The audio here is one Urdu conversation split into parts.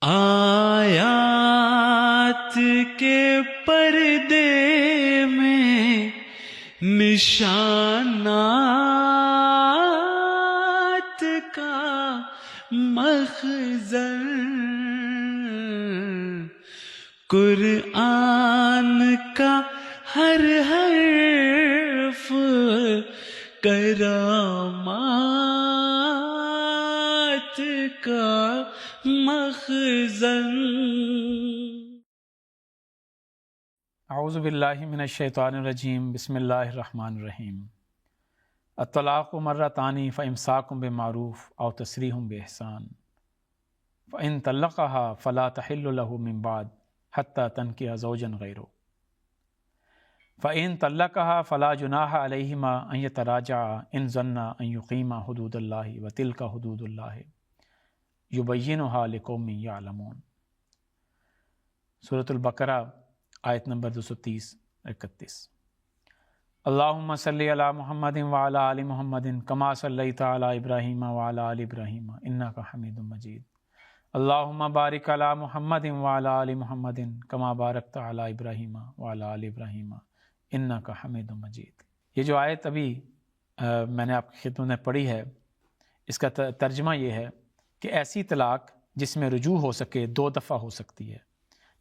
آیات کے پردے میں نشانات کا مخزن، قرآن کا ہر حرف کرامات کا مخزن۔ اعوذ باللہ من الشیطان الرجیم، بسم اللہ الرحمن الرحیم۔ الطلاق مرتان فامساک بمعروف او تسریح باحسان، فان طلقها فلا تحل له من بعد حتى تنکح زوجا غیره، فان طلقها فلا جناح علیہما ان یتراجعا ان ظنا ان یقیما حدود اللہ وتلک حدود اللہ یبینھا لقوم یعلمون۔ سورۃ البقرہ آیت نمبر 230-31۔ اللہم صلی علی محمد وعلی آل محمد کما صلیت علی ابراہیم وعلی آل ابراہیم انک حمید مجید۔ اللہم بارک علی محمد وعلی آل محمد کما بارکت علی ابراہیم وعلی آل ابراہیم انک حمید مجید۔ یہ جو آیت ابھی میں نے آپ کی خدمت میں پڑھی ہے، اس کا ترجمہ یہ ہے کہ ایسی طلاق جس میں رجوع ہو سکے 2 دفعہ ہو سکتی ہے،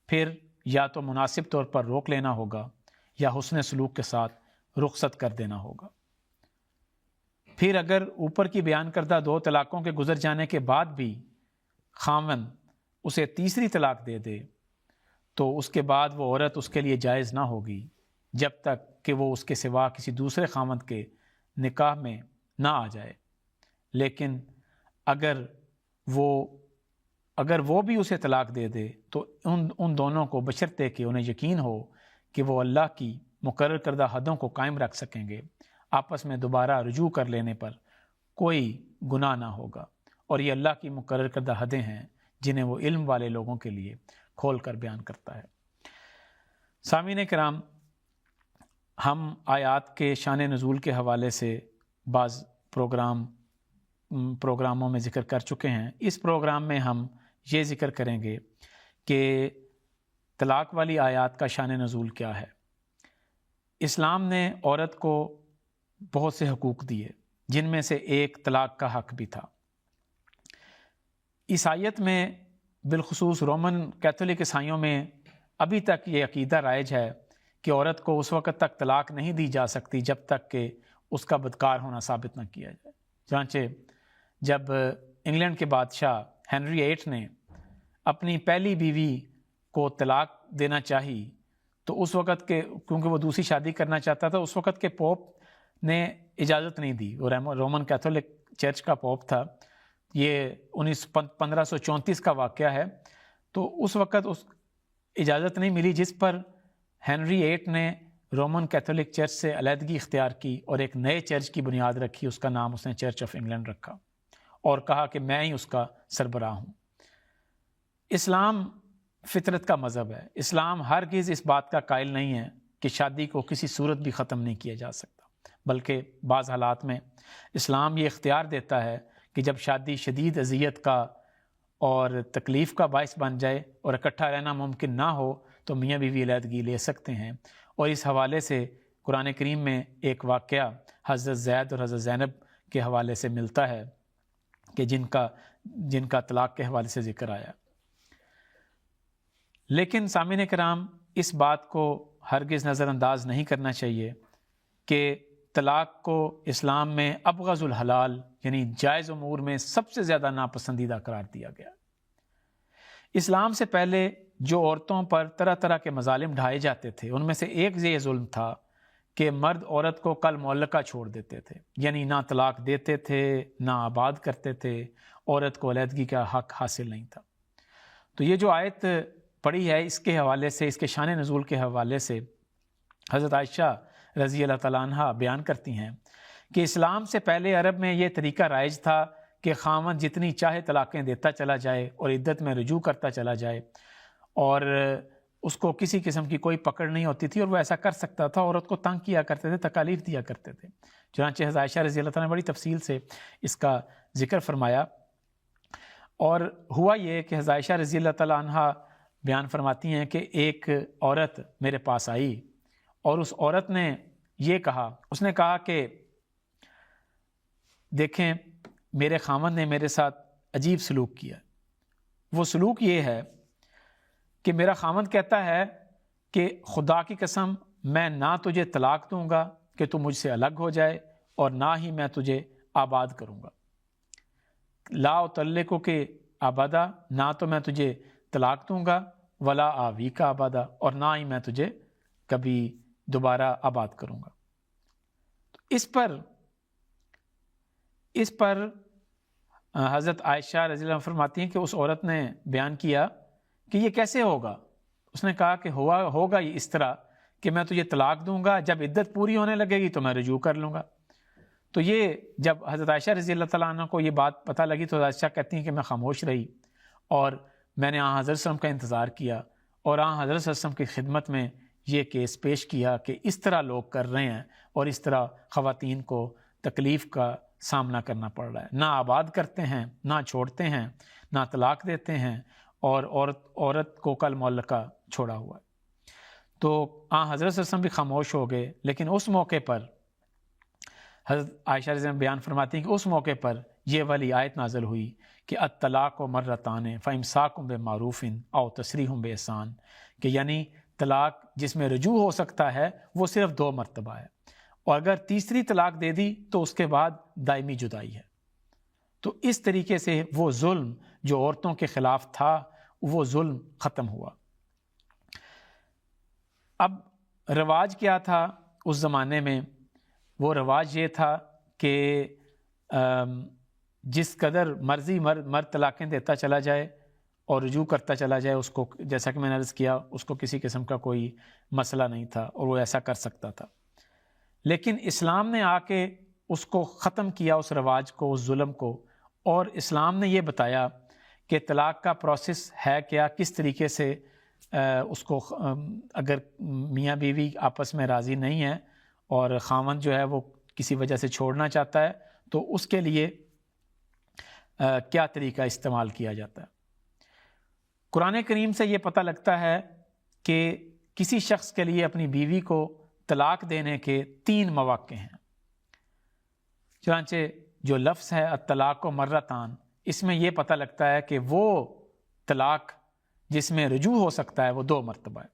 پھر یا تو مناسب طور پر روک لینا ہوگا یا حسن سلوک کے ساتھ رخصت کر دینا ہوگا۔ پھر اگر اوپر کی بیان کردہ 2 طلاقوں کے گزر جانے کے بعد بھی خاوند اسے تیسری طلاق دے دے تو اس کے بعد وہ عورت اس کے لیے جائز نہ ہوگی جب تک کہ وہ اس کے سوا کسی دوسرے خاوند کے نکاح میں نہ آ جائے۔ لیکن اگر وہ بھی اسے طلاق دے دے تو ان دونوں کو بشرطے کہ انہیں یقین ہو کہ وہ اللہ کی مقرر کردہ حدوں کو قائم رکھ سکیں گے، آپس میں دوبارہ رجوع کر لینے پر کوئی گناہ نہ ہوگا، اور یہ اللہ کی مقرر کردہ حدیں ہیں جنہیں وہ علم والے لوگوں کے لیے کھول کر بیان کرتا ہے۔ سامعین کرام، ہم آیات کے شان نزول کے حوالے سے بعض پروگراموں میں ذکر کر چکے ہیں۔ اس پروگرام میں ہم یہ ذکر کریں گے کہ طلاق والی آیات کا شان نزول کیا ہے۔ اسلام نے عورت کو بہت سے حقوق دیے، جن میں سے ایک طلاق کا حق بھی تھا۔ عیسائیت میں بالخصوص رومن کیتھولک عیسائیوں میں ابھی تک یہ عقیدہ رائج ہے کہ عورت کو اس وقت تک طلاق نہیں دی جا سکتی جب تک کہ اس کا بدکار ہونا ثابت نہ کیا جائے۔ چنانچہ جب انگلینڈ کے بادشاہ ہنری 8 نے اپنی پہلی بیوی کو طلاق دینا چاہی تو اس وقت کے، کیونکہ وہ دوسری شادی کرنا چاہتا تھا، اس وقت کے پوپ نے اجازت نہیں دی۔ وہ رومن کیتھولک چرچ کا پوپ تھا۔ یہ 1534 کا واقعہ ہے۔ تو اس وقت اجازت نہیں ملی، جس پر ہنری 8 نے رومن کیتھولک چرچ سے علیحدگی اختیار کی اور ایک نئے چرچ کی بنیاد رکھی۔ اس کا نام اس نے چرچ آف انگلینڈ رکھا اور کہا کہ میں ہی اس کا سربراہ ہوں۔ اسلام فطرت کا مذہب ہے۔ اسلام ہرگز اس بات کا قائل نہیں ہے کہ شادی کو کسی صورت بھی ختم نہیں کیا جا سکتا، بلکہ بعض حالات میں اسلام یہ اختیار دیتا ہے کہ جب شادی شدید اذیت کا اور تکلیف کا باعث بن جائے اور اکٹھا رہنا ممکن نہ ہو تو میاں بیوی علیحدگی لے سکتے ہیں۔ اور اس حوالے سے قرآن کریم میں ایک واقعہ حضرت زید اور حضرت زینب کے حوالے سے ملتا ہے کہ جن کا طلاق کے حوالے سے ذکر آیا۔ لیکن سامعین کرام، اس بات کو ہرگز نظر انداز نہیں کرنا چاہیے کہ طلاق کو اسلام میں ابغض الحلال یعنی جائز امور میں سب سے زیادہ ناپسندیدہ قرار دیا گیا۔ اسلام سے پہلے جو عورتوں پر طرح طرح کے مظالم ڈھائے جاتے تھے، ان میں سے ایک یہ ظلم تھا کہ مرد عورت کو کل معلقہ چھوڑ دیتے تھے، یعنی نہ طلاق دیتے تھے نہ آباد کرتے تھے، عورت کو علیحدگی کا حق حاصل نہیں تھا۔ تو یہ جو آیت پڑھی ہے، اس کے حوالے سے، اس کے شان نزول کے حوالے سے حضرت عائشہ رضی اللہ تعالیٰ عنہ بیان کرتی ہیں کہ اسلام سے پہلے عرب میں یہ طریقہ رائج تھا کہ خاوند جتنی چاہے طلاقیں دیتا چلا جائے اور عدت میں رجوع کرتا چلا جائے، اور اس کو کسی قسم کی کوئی پکڑ نہیں ہوتی تھی، اور وہ ایسا کر سکتا تھا۔ عورت کو تنگ کیا کرتے تھے، تکالیف دیا کرتے تھے۔ چنانچہ حضرت عائشہ رضی اللہ تعالیٰ نے بڑی تفصیل سے اس کا ذکر فرمایا۔ اور ہوا یہ کہ حضرت عائشہ رضی اللہ تعالیٰ عنہ بیان فرماتی ہیں کہ ایک عورت میرے پاس آئی اور اس عورت نے یہ کہا، اس نے کہا کہ دیکھیں میرے خامند نے میرے ساتھ عجیب سلوک کیا۔ وہ سلوک یہ ہے کہ میرا خامند کہتا ہے کہ خدا کی قسم میں نہ تجھے طلاق دوں گا کہ تو مجھ سے الگ ہو جائے، اور نہ ہی میں تجھے آباد کروں گا۔ لا اطلقو کے آبادہ، نہ تو میں تجھے طلاق دوں گا، ولا آوی کا آبادہ، اور نہ ہی میں تجھے کبھی دوبارہ آباد کروں گا۔ اس پر حضرت عائشہ رضی اللہ عنہا فرماتی ہیں کہ اس عورت نے بیان کیا کہ یہ کیسے ہوگا؟ اس نے کہا کہ ہوگا یہ اس طرح کہ میں تجھے طلاق دوں گا، جب عدت پوری ہونے لگے گی تو میں رجوع کر لوں گا۔ تو یہ جب حضرت عائشہ رضی اللہ تعالیٰ عنہ کو یہ بات پتہ لگی تو حضرت عائشہ کہتی ہیں کہ میں خاموش رہی اور میں نے حضرت صلی اللہ علیہ وسلم کا انتظار کیا، اور حضرت صلی اللہ علیہ وسلم کی خدمت میں یہ کیس پیش کیا کہ اس طرح لوگ کر رہے ہیں اور اس طرح خواتین کو تکلیف کا سامنا کرنا پڑ رہا ہے، نہ آباد کرتے ہیں، نہ چھوڑتے ہیں، نہ طلاق دیتے ہیں، اور عورت کو کل معلقہ چھوڑا ہوا ہے۔ تو حضرت صلی اللہ علیہ وسلم بھی خاموش ہو گئے، لیکن اس موقع پر حضرت عائشہ رضی اللہ عنہا بیان فرماتی ہیں کہ اس موقع پر یہ والی آیت نازل ہوئی کہ الطلاق مرتان فامساک بمعروف او تسریح باحسان، کہ یعنی طلاق جس میں رجوع ہو سکتا ہے وہ صرف 2 مرتبہ ہے، اور اگر تیسری طلاق دے دی تو اس کے بعد دائمی جدائی ہے۔ تو اس طریقے سے وہ ظلم جو عورتوں کے خلاف تھا وہ ظلم ختم ہوا۔ اب رواج کیا تھا اس زمانے میں؟ وہ رواج یہ تھا کہ جس قدر مرضی مرد طلاقیں دیتا چلا جائے اور رجوع کرتا چلا جائے، اس کو جیسا کہ میں نے عرض کیا اس کو کسی قسم کا کوئی مسئلہ نہیں تھا اور وہ ایسا کر سکتا تھا۔ لیکن اسلام نے آ کے اس کو ختم کیا، اس رواج کو، اس ظلم کو، اور اسلام نے یہ بتایا کہ طلاق کا پروسیس ہے کیا، کس طریقے سے اس کو اگر میاں بیوی آپس میں راضی نہیں ہے اور خاوند جو ہے وہ کسی وجہ سے چھوڑنا چاہتا ہے تو اس کے لیے کیا طریقہ استعمال کیا جاتا ہے۔ قرآن کریم سے یہ پتہ لگتا ہے کہ کسی شخص کے لیے اپنی بیوی کو طلاق دینے کے 3 مواقع ہیں۔ چنانچہ جو لفظ ہے الطلاق مرتان، اس میں یہ پتہ لگتا ہے کہ وہ طلاق جس میں رجوع ہو سکتا ہے وہ 2 مرتبہ ہے،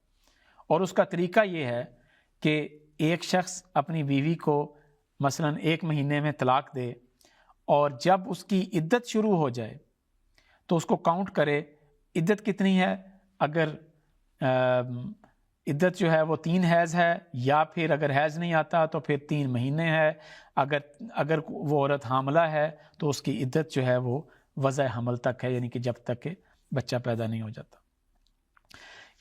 اور اس کا طریقہ یہ ہے کہ ایک شخص اپنی بیوی کو مثلا 1 مہینے میں طلاق دے، اور جب اس کی عدت شروع ہو جائے تو اس کو کاؤنٹ کرے عدت کتنی ہے، اگر عدت جو ہے وہ 3 حیض ہے، یا پھر اگر حیض نہیں آتا تو پھر 3 مہینے ہے، اگر وہ عورت حاملہ ہے تو اس کی عدت جو ہے وہ وضع حمل تک ہے، یعنی کہ جب تک کہ بچہ پیدا نہیں ہو جاتا۔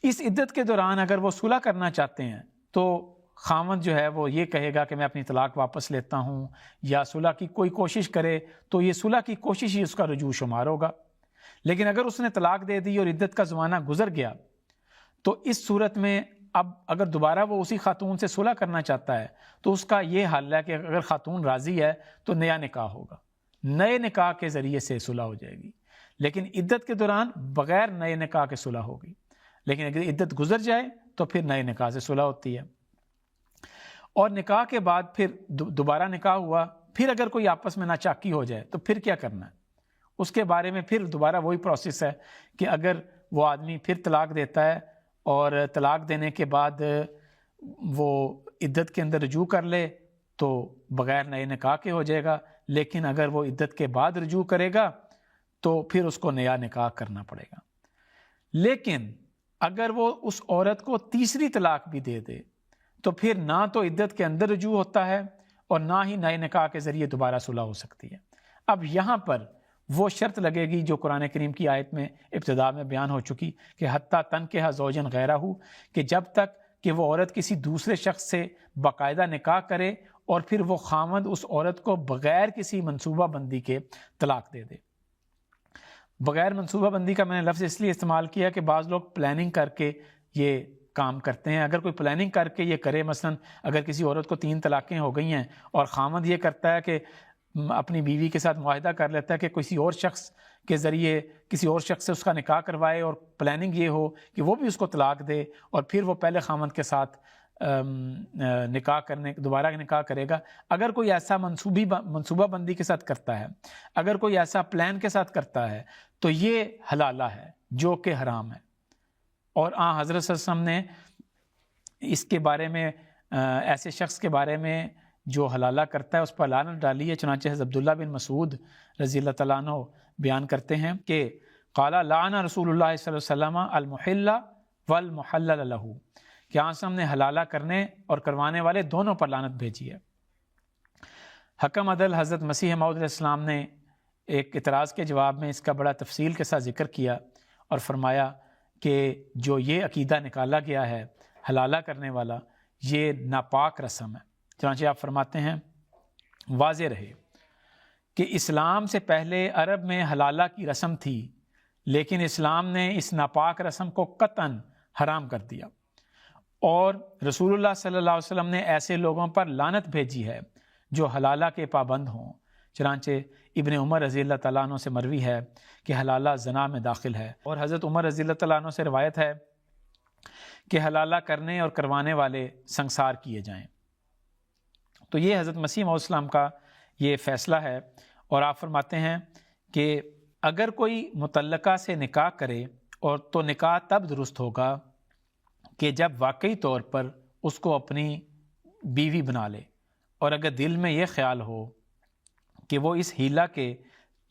اس عدت کے دوران اگر وہ صلح کرنا چاہتے ہیں تو خاوند جو ہے وہ یہ کہے گا کہ میں اپنی طلاق واپس لیتا ہوں، یا صلح کی کوئی کوشش کرے تو یہ صلح کی کوشش ہی اس کا رجوع شمار ہوگا۔ لیکن اگر اس نے طلاق دے دی اور عدت کا زمانہ گزر گیا تو اس صورت میں اب اگر دوبارہ وہ اسی خاتون سے صلح کرنا چاہتا ہے تو اس کا یہ حل ہے کہ اگر خاتون راضی ہے تو نیا نکاح ہوگا، نئے نکاح کے ذریعے سے صلح ہو جائے گی، لیکن عدت کے دوران بغیر نئے نکاح کے صلح ہوگی۔ لیکن اگر عدت گزر جائے تو پھر نئے نکاح سے صلح ہوتی ہے، اور نکاح کے بعد پھر دوبارہ نکاح ہوا، پھر اگر کوئی آپس میں ناچاکی ہو جائے تو پھر کیا کرنا ہے؟ اس کے بارے میں پھر دوبارہ وہی پروسیس ہے کہ اگر وہ آدمی پھر طلاق دیتا ہے اور طلاق دینے کے بعد وہ عدت کے اندر رجوع کر لے تو بغیر نئے نکاح کے ہو جائے گا، لیکن اگر وہ عدت کے بعد رجوع کرے گا تو پھر اس کو نیا نکاح کرنا پڑے گا۔ لیکن اگر وہ اس عورت کو تیسری طلاق بھی دے دے تو پھر نہ تو عدت کے اندر رجوع ہوتا ہے اور نہ ہی نئے نکاح کے ذریعے دوبارہ صلح ہو سکتی ہے۔ اب یہاں پر وہ شرط لگے گی جو قرآن کریم کی آیت میں ابتدا میں بیان ہو چکی کہ حتیٰ تنکح زوجا غیرہ، کہ جب تک کہ وہ عورت کسی دوسرے شخص سے باقاعدہ نکاح کرے اور پھر وہ خاوند اس عورت کو بغیر کسی منصوبہ بندی کے طلاق دے دے۔ بغیر منصوبہ بندی کا میں نے لفظ اس لیے استعمال کیا کہ بعض لوگ پلاننگ کر کے یہ کام کرتے ہیں۔ اگر کوئی پلاننگ کر کے یہ کرے، مثلا اگر کسی عورت کو 3 طلاقیں ہو گئی ہیں اور خاوند یہ کرتا ہے کہ اپنی بیوی کے ساتھ معاہدہ کر لیتا ہے کہ کسی اور شخص کے ذریعے کسی اور شخص سے اس کا نکاح کروائے اور پلاننگ یہ ہو کہ وہ بھی اس کو طلاق دے اور پھر وہ پہلے خامند کے ساتھ دوبارہ نکاح کرے گا. اگر کوئی ایسا منصوبہ بندی کے ساتھ کرتا ہے، اگر کوئی ایسا پلان کے ساتھ کرتا ہے تو یہ حلالہ ہے جو کہ حرام ہے. اور حضرت صلی اللہ علیہ وسلم نے اس کے بارے میں ایسے شخص کے بارے میں جو حلالہ کرتا ہے اس پر لعنت ڈالی ہے. چنانچہ حضرت عبداللہ بن مسعود رضی اللہ تعالیٰ عنہ بیان کرتے ہیں کہ قال لعن رسول اللہ صلی اللہ علیہ وسلم المحل والمحلل له، کہ ہم نے حلالہ کرنے اور کروانے والے دونوں پر لعنت بھیجی ہے. حکم عدل حضرت مسیح موعود علیہ السلام نے ایک اعتراض کے جواب میں اس کا بڑا تفصیل کے ساتھ ذکر کیا اور فرمایا کہ جو یہ عقیدہ نکالا گیا ہے حلالہ کرنے والا، یہ ناپاک رسم ہے. چنانچہ آپ فرماتے ہیں واضح رہے کہ اسلام سے پہلے عرب میں حلالہ کی رسم تھی، لیکن اسلام نے اس ناپاک رسم کو قطعاً حرام کر دیا، اور رسول اللہ صلی اللہ علیہ وسلم نے ایسے لوگوں پر لعنت بھیجی ہے جو حلالہ کے پابند ہوں. چنانچہ ابن عمر رضی اللہ تعالیٰ عنہ سے مروی ہے کہ حلالہ زنا میں داخل ہے، اور حضرت عمر رضی اللہ تعالیٰ عنہ سے روایت ہے کہ حلالہ کرنے اور کروانے والے سنگسار کیے جائیں. تو یہ حضرت مسیح موعود السلام کا یہ فیصلہ ہے. اور آپ فرماتے ہیں کہ اگر کوئی مطلقہ سے نکاح کرے اور تو نکاح تب درست ہوگا کہ جب واقعی طور پر اس کو اپنی بیوی بنا لے، اور اگر دل میں یہ خیال ہو کہ وہ اس حیلہ کے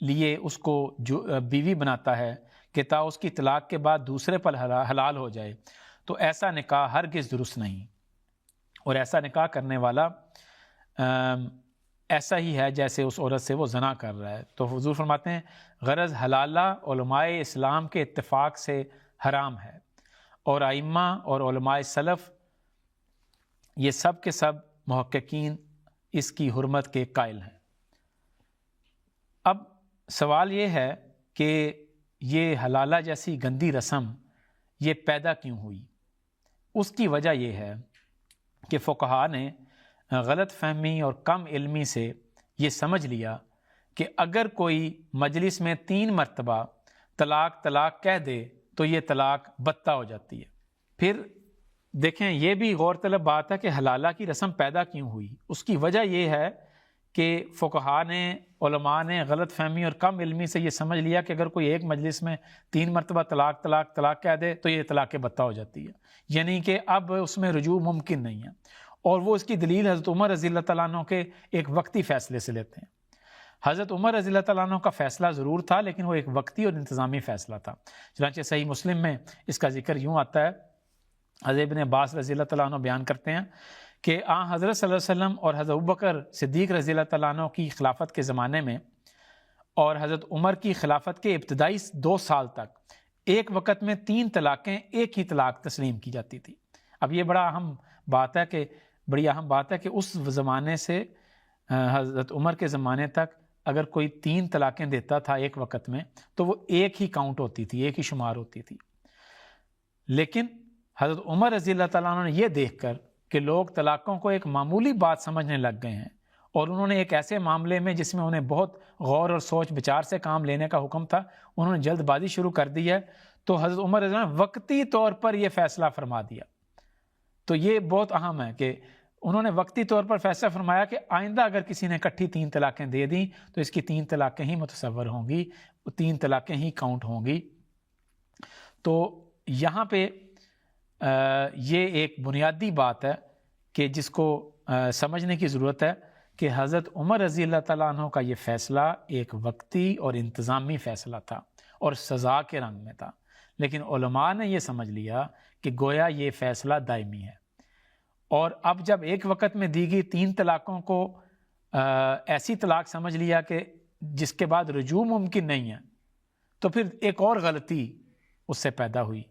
لیے اس کو جو بیوی بناتا ہے کہ تا اس کی طلاق کے بعد دوسرے پر حلال ہو جائے، تو ایسا نکاح ہرگز درست نہیں. اور ایسا نکاح کرنے والا ایسا ہی ہے جیسے اس عورت سے وہ زنا کر رہا ہے. تو حضور فرماتے ہیں غرض حلالہ علماء اسلام کے اتفاق سے حرام ہے، اور ائمہ اور علماء سلف یہ سب کے سب محققین اس کی حرمت کے قائل ہیں. اب سوال یہ ہے کہ یہ حلالہ جیسی گندی رسم یہ پیدا کیوں ہوئی؟ اس کی وجہ یہ ہے کہ فقہاء نے غلط فہمی اور کم علمی سے یہ سمجھ لیا کہ اگر کوئی مجلس میں 3 مرتبہ طلاق کہہ دے تو یہ طلاق بتہ ہو جاتی ہے. پھر دیکھیں یہ بھی غور طلب بات ہے کہ حلالہ کی رسم پیدا کیوں ہوئی. اس کی وجہ یہ ہے کہ فقہاء نے، علماء نے غلط فہمی اور کم علمی سے یہ سمجھ لیا کہ اگر کوئی ایک مجلس میں 3 مرتبہ طلاق کہہ دے تو یہ طلاق بتہ ہو جاتی ہے، یعنی کہ اب اس میں رجوع ممکن نہیں ہے. اور وہ اس کی دلیل حضرت عمر رضی اللہ تعالیٰ عنہ کے ایک وقتی فیصلے سے لیتے ہیں. حضرت عمر رضی اللہ تعالیٰ عنہ کا فیصلہ ضرور تھا، لیکن وہ ایک وقتی اور انتظامی فیصلہ تھا. چنانچہ صحیح مسلم میں اس کا ذکر یوں آتا ہے، حضرت ابن عباس رضی اللہ تعالیٰ عنہ بیان کرتے ہیں کہ حضرت صلی اللہ علیہ وسلم اور حضرت ابوبکر صدیق رضی اللہ تعالیٰ عنہ کی خلافت کے زمانے میں اور حضرت عمر کی خلافت کے ابتدائی 2 سال تک ایک وقت میں 3 طلاقیں ایک ہی طلاق تسلیم کی جاتی تھی. اب یہ بڑی اہم بات ہے کہ اس زمانے سے حضرت عمر کے زمانے تک اگر کوئی 3 طلاقیں دیتا تھا ایک وقت میں تو وہ ایک ہی کاؤنٹ ہوتی تھی، ایک ہی شمار ہوتی تھی. لیکن حضرت عمر رضی اللہ تعالیٰ عنہ نے یہ دیکھ کر کہ لوگ طلاقوں کو ایک معمولی بات سمجھنے لگ گئے ہیں، اور انہوں نے ایک ایسے معاملے میں جس میں انہیں بہت غور اور سوچ بچار سے کام لینے کا حکم تھا، انہوں نے جلد بازی شروع کر دی ہے. تو حضرت عمر رضی اللہ عنہ نے وقتی طور پر یہ فیصلہ فرما دیا. تو یہ بہت اہم ہے کہ انہوں نے وقتی طور پر فیصلہ فرمایا کہ آئندہ اگر کسی نے اکٹھی 3 طلاقیں دے دیں تو اس کی 3 طلاقیں ہی متصور ہوں گی، 3 طلاقیں ہی کاؤنٹ ہوں گی. تو یہاں پہ یہ ایک بنیادی بات ہے کہ جس کو سمجھنے کی ضرورت ہے کہ حضرت عمر رضی اللہ تعالیٰ عنہ کا یہ فیصلہ ایک وقتی اور انتظامی فیصلہ تھا اور سزا کے رنگ میں تھا. لیکن علماء نے یہ سمجھ لیا کہ گویا یہ فیصلہ دائمی ہے، اور اب جب ایک وقت میں دی گئی 3 طلاقوں کو ایسی طلاق سمجھ لیا کہ جس کے بعد رجوع ممکن نہیں ہے، تو پھر ایک اور غلطی اس سے پیدا ہوئی.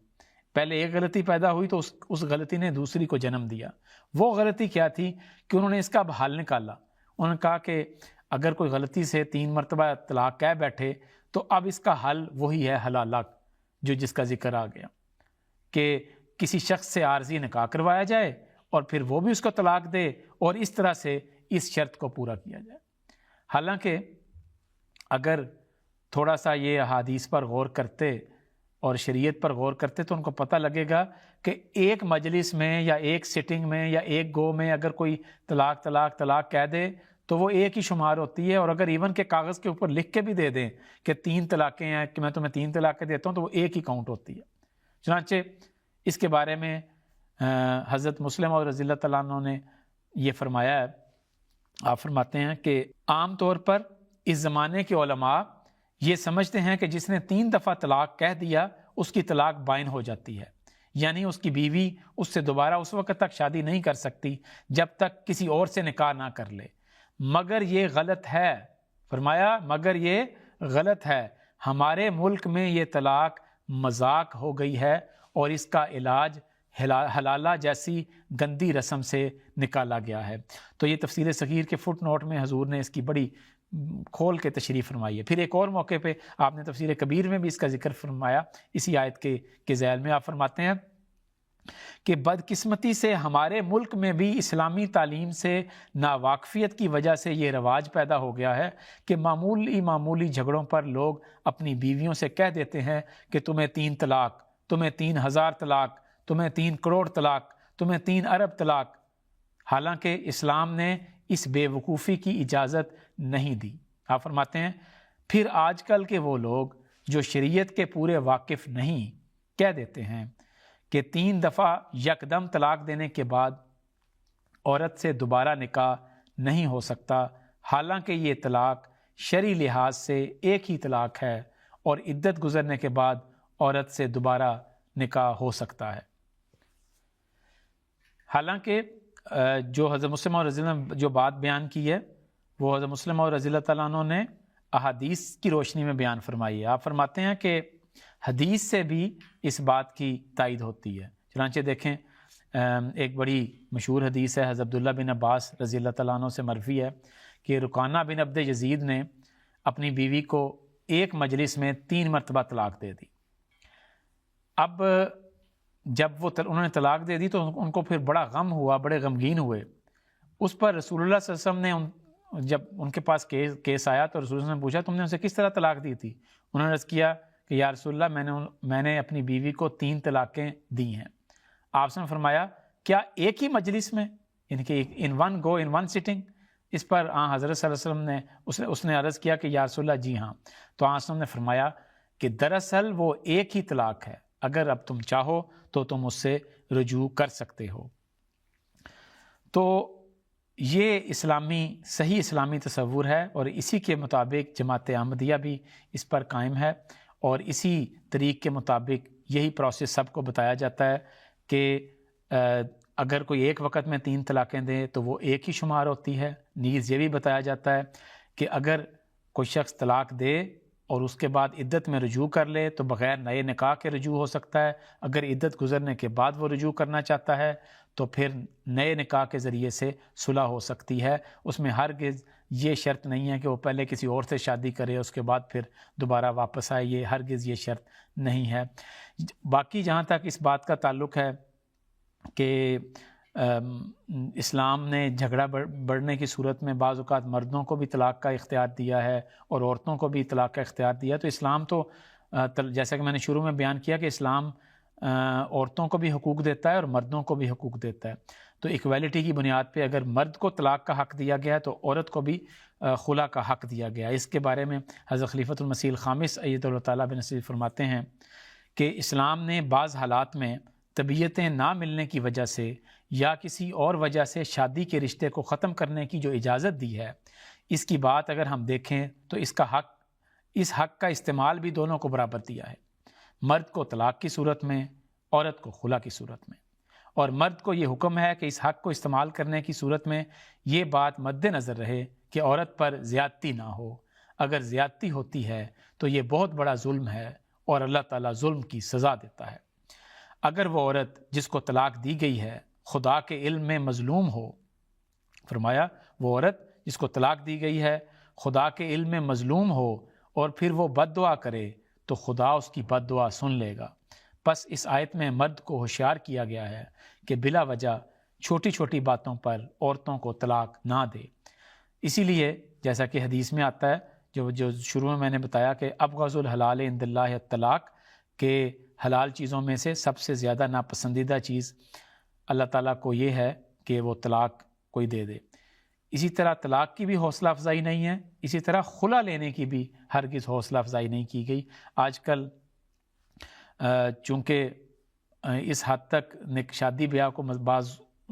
پہلے ایک غلطی پیدا ہوئی تو اس غلطی نے دوسری کو جنم دیا. وہ غلطی کیا تھی کہ انہوں نے اس کا اب حل نکالا. انہوں نے کہا کہ اگر کوئی غلطی سے 3 مرتبہ طلاق کہہ بیٹھے تو اب اس کا حل وہی ہے حلالہ، جس کا ذکر آ گیا کہ کسی شخص سے عارضی نکاح کروایا جائے اور پھر وہ بھی اس کو طلاق دے، اور اس طرح سے اس شرط کو پورا کیا جائے. حالانکہ اگر تھوڑا سا یہ احادیث پر غور کرتے اور شریعت پر غور کرتے تو ان کو پتہ لگے گا کہ ایک مجلس میں یا ایک سٹنگ میں یا ایک گو میں اگر کوئی طلاق طلاق طلاق کہہ دے تو وہ ایک ہی شمار ہوتی ہے، اور اگر ایون کے کاغذ کے اوپر لکھ کے بھی دے دیں کہ 3 طلاقیں ہیں کہ میں تمہیں 3 طلاقیں دیتا ہوں تو وہ ایک ہی کاؤنٹ ہوتی ہے۔ چنانچہ اس کے بارے میں حضرت مسلم اور رضی اللہ تعالیٰ عنہ نے یہ فرمایا ہے، آپ فرماتے ہیں کہ عام طور پر اس زمانے کے علماء یہ سمجھتے ہیں کہ جس نے 3 دفعہ طلاق کہہ دیا اس کی طلاق بائن ہو جاتی ہے، یعنی اس کی بیوی اس سے دوبارہ اس وقت تک شادی نہیں کر سکتی جب تک کسی اور سے نکاح نہ کر لے۔ مگر یہ غلط ہے، فرمایا مگر یہ غلط ہے، ہمارے ملک میں یہ طلاق مذاق ہو گئی ہے اور اس کا علاج حلالہ جیسی گندی رسم سے نکالا گیا ہے۔ تو یہ تفسیر صغیر کے فٹ نوٹ میں حضور نے اس کی بڑی کھول کے تشریح فرمائی ہے۔ پھر ایک اور موقع پہ آپ نے تفسیر کبیر میں بھی اس کا ذکر فرمایا، اسی آیت کے ذیل میں آپ فرماتے ہیں کہ بدقسمتی سے ہمارے ملک میں بھی اسلامی تعلیم سے ناواقفیت کی وجہ سے یہ رواج پیدا ہو گیا ہے کہ معمولی جھگڑوں پر لوگ اپنی بیویوں سے کہہ دیتے ہیں کہ تمہیں 3 طلاق، تمہیں 3000 طلاق، تمہیں 3 کروڑ طلاق، تمہیں 3 ارب طلاق، حالانکہ اسلام نے اس بے وقوفی کی اجازت نہیں دی۔ آپ فرماتے ہیں پھر آج کل کے وہ لوگ جو شریعت کے پورے واقف نہیں کہہ دیتے ہیں کہ 3 دفعہ یکدم طلاق دینے کے بعد عورت سے دوبارہ نکاح نہیں ہو سکتا، حالانکہ یہ طلاق شرعی لحاظ سے ایک ہی طلاق ہے اور عدت گزرنے کے بعد عورت سے دوبارہ نکاح ہو سکتا ہے۔ حالانکہ جو حضرت مسلم اور رضی اللہ جو بات بیان کی ہے وہ حضرت مسلم اور رضی اللہ تعالیٰ عنہ نے احادیث کی روشنی میں بیان فرمائی ہے۔ آپ فرماتے ہیں کہ حدیث سے بھی اس بات کی تائید ہوتی ہے۔ چنانچہ دیکھیں ایک بڑی مشہور حدیث ہے حضرت عبداللہ بن عباس رضی اللہ تعالیٰ عنہ سے مروی ہے کہ رکانہ بن عبد یزید نے اپنی بیوی کو ایک مجلس میں 3 مرتبہ طلاق دے دی۔ اب جب وہ انہوں نے طلاق دے دی تو ان کو پھر بڑا غم ہوا، بڑے غمگین ہوئے۔ اس پر رسول اللہ صلی اللہ علیہ وسلم نے جب ان کے پاس کیس آیا تو رسول اللہ نے پوچھا تم نے اسے کس طرح طلاق دی تھی؟ انہوں نے عرض کیا کہ یا رسول اللہ میں نے اپنی بیوی کو 3 طلاقیں دی ہیں۔ آپ نے فرمایا کیا ایک ہی مجلس میں، یعنی کہ in one go in one sitting? اس پر حضرت صلی اللہ علیہ وسلم نے اس نے عرض کیا کہ یا رسول اللہ جی ہاں۔ تو وسلم نے فرمایا کہ دراصل وہ ایک ہی طلاق ہے، اگر اب تم چاہو تو تم اس سے رجوع کر سکتے ہو۔ تو یہ صحیح اسلامی تصور ہے اور اسی کے مطابق جماعت احمدیہ بھی اس پر قائم ہے، اور اسی طریق کے مطابق یہی پروسیس سب کو بتایا جاتا ہے کہ اگر کوئی ایک وقت میں 3 طلاقیں دے تو وہ ایک ہی شمار ہوتی ہے۔ نیز یہ بھی بتایا جاتا ہے کہ اگر کوئی شخص طلاق دے اور اس کے بعد عدت میں رجوع کر لے تو بغیر نئے نکاح کے رجوع ہو سکتا ہے، اگر عدت گزرنے کے بعد وہ رجوع کرنا چاہتا ہے تو پھر نئے نکاح کے ذریعے سے صلح ہو سکتی ہے۔ اس میں ہرگز یہ شرط نہیں ہے کہ وہ پہلے کسی اور سے شادی کرے اس کے بعد پھر دوبارہ واپس آئے، یہ ہرگز یہ شرط نہیں ہے۔ باقی جہاں تک اس بات کا تعلق ہے کہ اسلام نے جھگڑا بڑھنے کی صورت میں بعض اوقات مردوں کو بھی طلاق کا اختیار دیا ہے اور عورتوں کو بھی طلاق کا اختیار دیا، تو اسلام تو جیسا کہ میں نے شروع میں بیان کیا کہ اسلام عورتوں کو بھی حقوق دیتا ہے اور مردوں کو بھی حقوق دیتا ہے۔ تو ایکویلٹی کی بنیاد پہ اگر مرد کو طلاق کا حق دیا گیا ہے تو عورت کو بھی خلا کا حق دیا گیا ہے۔ اس کے بارے میں حضرت خلیفۃ المسیح الخامس ایدہ اللہ تعالیٰ بنصیر فرماتے ہیں کہ اسلام نے بعض حالات میں طبیعتیں نہ ملنے کی وجہ سے یا کسی اور وجہ سے شادی کے رشتے کو ختم کرنے کی جو اجازت دی ہے، اس کی بات اگر ہم دیکھیں تو اس حق کا استعمال بھی دونوں کو برابر دیا ہے، مرد کو طلاق کی صورت میں، عورت کو خلا کی صورت میں۔ اور مرد کو یہ حکم ہے کہ اس حق کو استعمال کرنے کی صورت میں یہ بات مد نظر رہے کہ عورت پر زیادتی نہ ہو، اگر زیادتی ہوتی ہے تو یہ بہت بڑا ظلم ہے اور اللہ تعالیٰ ظلم کی سزا دیتا ہے۔ اگر وہ عورت جس کو طلاق دی گئی ہے خدا کے علم میں مظلوم ہو، فرمایا وہ عورت جس کو طلاق دی گئی ہے خدا کے علم میں مظلوم ہو اور پھر وہ بد دعا کرے تو خدا اس کی بد دعا سن لے گا۔ پس اس آیت میں مرد کو ہوشیار کیا گیا ہے کہ بلا وجہ چھوٹی چھوٹی باتوں پر عورتوں کو طلاق نہ دے۔ اسی لیے جیسا کہ حدیث میں آتا ہے جو شروع میں نے بتایا کہ ابغض الحلال عند اللہ الطلاق، کہ حلال چیزوں میں سے سب سے زیادہ ناپسندیدہ چیز اللہ تعالیٰ کو یہ ہے کہ وہ طلاق کوئی دے دے۔ اسی طرح طلاق کی بھی حوصلہ افزائی نہیں ہے، اسی طرح خلا لینے کی بھی ہرگز حوصلہ افزائی نہیں کی گئی۔ آج کل چونکہ اس حد تک شادی بیاہ کو بعض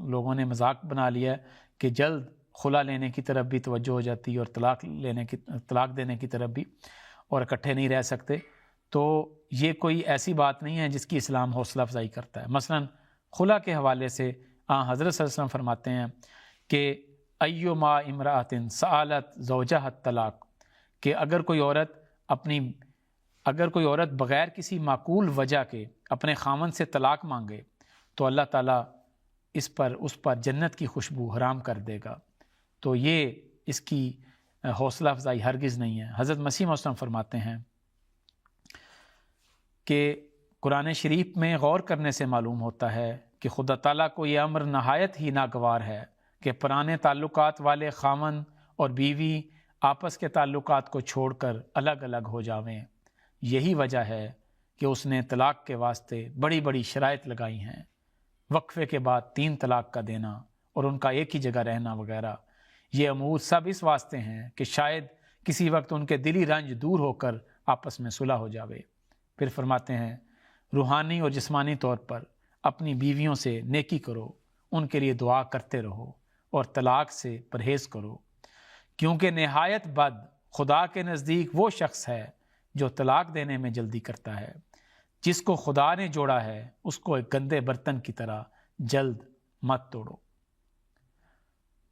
لوگوں نے مذاق بنا لیا ہے کہ جلد خلا لینے کی طرف بھی توجہ ہو جاتی ہے اور طلاق دینے کی طرف بھی، اور اکٹھے نہیں رہ سکتے، تو یہ کوئی ایسی بات نہیں ہے جس کی اسلام حوصلہ افزائی کرتا ہے۔ مثلا خلا کے حوالے سے حضرت صلی اللہ علیہ وسلم فرماتے ہیں کہ ایما امرأۃ سألت زوجها الطلاق، کہ اگر کوئی عورت بغیر کسی معقول وجہ کے اپنے خامن سے طلاق مانگے تو اللہ تعالیٰ اس پر جنت کی خوشبو حرام کر دے گا۔ تو یہ اس کی حوصلہ افزائی ہرگز نہیں ہے۔ حضرت مسیح موعود فرماتے ہیں کہ قرآن شریف میں غور کرنے سے معلوم ہوتا ہے کہ خدا تعالیٰ کو یہ امر نہایت ہی ناگوار ہے کہ پرانے تعلقات والے خامن اور بیوی آپس کے تعلقات کو چھوڑ کر الگ الگ ہو جاویں۔ یہی وجہ ہے کہ اس نے طلاق کے واسطے بڑی بڑی شرائط لگائی ہیں، وقفے کے بعد 3 طلاق کا دینا اور ان کا ایک ہی جگہ رہنا وغیرہ۔ یہ امور سب اس واسطے ہیں کہ شاید کسی وقت ان کے دلی رنج دور ہو کر آپس میں صلح ہو جاوے۔ پھر فرماتے ہیں روحانی اور جسمانی طور پر اپنی بیویوں سے نیکی کرو، ان کے لیے دعا کرتے رہو اور طلاق سے پرہیز کرو، کیونکہ نہایت بد خدا کے نزدیک وہ شخص ہے جو طلاق دینے میں جلدی کرتا ہے۔ جس کو خدا نے جوڑا ہے اس کو ایک گندے برتن کی طرح جلد مت توڑو۔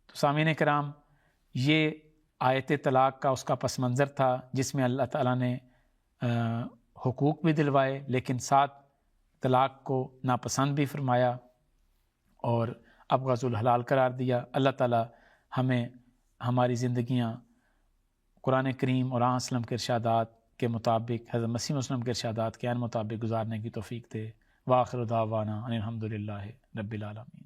تو سامعین کرام، یہ آیت طلاق کا اس کا پس منظر تھا جس میں اللہ تعالیٰ نے حقوق بھی دلوائے لیکن ساتھ طلاق کو ناپسند بھی فرمایا اور ابغض الحلال قرار دیا۔ اللہ تعالیٰ ہمیں ہماری زندگیاں قرآن کریم اور آن وسلم کے ارشادات کے مطابق، حضرت مسیح وسلم کے ارشادات کے عین مطابق گزارنے کی توفیق دے۔ وآخر دعوانا ان الحمد للہ رب العالمین۔